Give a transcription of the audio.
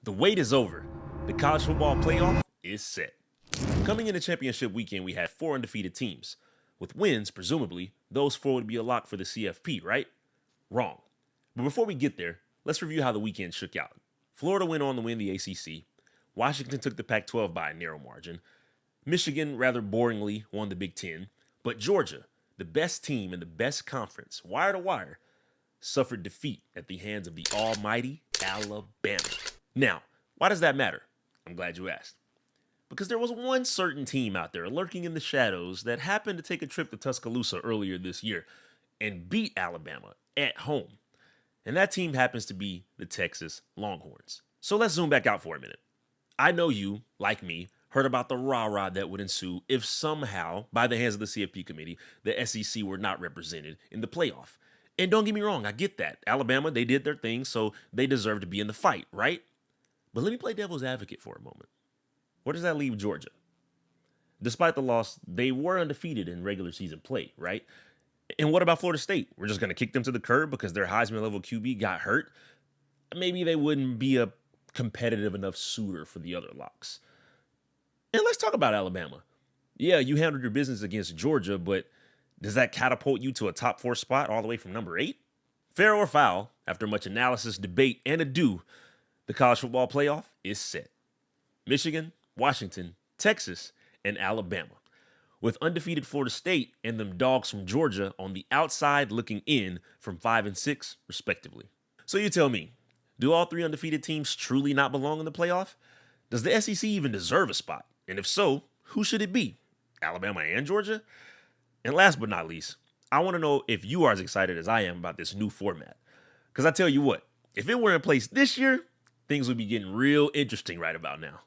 The wait is over. The college football playoff is set. Coming into championship weekend, we had 4 undefeated teams. With wins, presumably, those 4 would be a lock for the CFP, right? Wrong. But before we get there, let's review how the weekend shook out. Florida went on to win the ACC. Washington took the Pac-12 by a narrow margin. Michigan, rather boringly, won the Big Ten. But Georgia, the best team in the best conference, wire to wire, suffered defeat at the hands of the almighty Alabama. Now, why does that matter? I'm glad you asked. Because there was one certain team out there lurking in the shadows that happened to take a trip to Tuscaloosa earlier this year and beat Alabama at home. And that team happens to be the Texas Longhorns. So let's zoom back out for a minute. I know you, like me, heard about the rah-rah that would ensue if somehow, by the hands of the CFP committee, the SEC were not represented in the playoff. And don't get me wrong, I get that. Alabama, they did their thing, so they deserve to be in the fight, right? But let me play devil's advocate for a moment. Where does that leave Georgia? Despite the loss, they were undefeated in regular season play, right? And what about Florida State? We're just going to kick them to the curb because their Heisman level QB got hurt? Maybe they wouldn't be a competitive enough suitor for the other locks. And let's talk about Alabama. Yeah, you handled your business against Georgia, but does that catapult you to a top 4 spot all the way from number 8? Fair or foul, after much analysis, debate, and ado, the college football playoff is set. Michigan, Washington, Texas, and Alabama, with undefeated Florida State and them dogs from Georgia on the outside looking in from 5 and 6, respectively. So you tell me, do all 3 undefeated teams truly not belong in the playoff? Does the SEC even deserve a spot? And if so, who should it be? Alabama and Georgia? And last but not least, I want to know if you are as excited as I am about this new format. Because I tell you what, if it were in place this year, things would be getting real interesting right about now.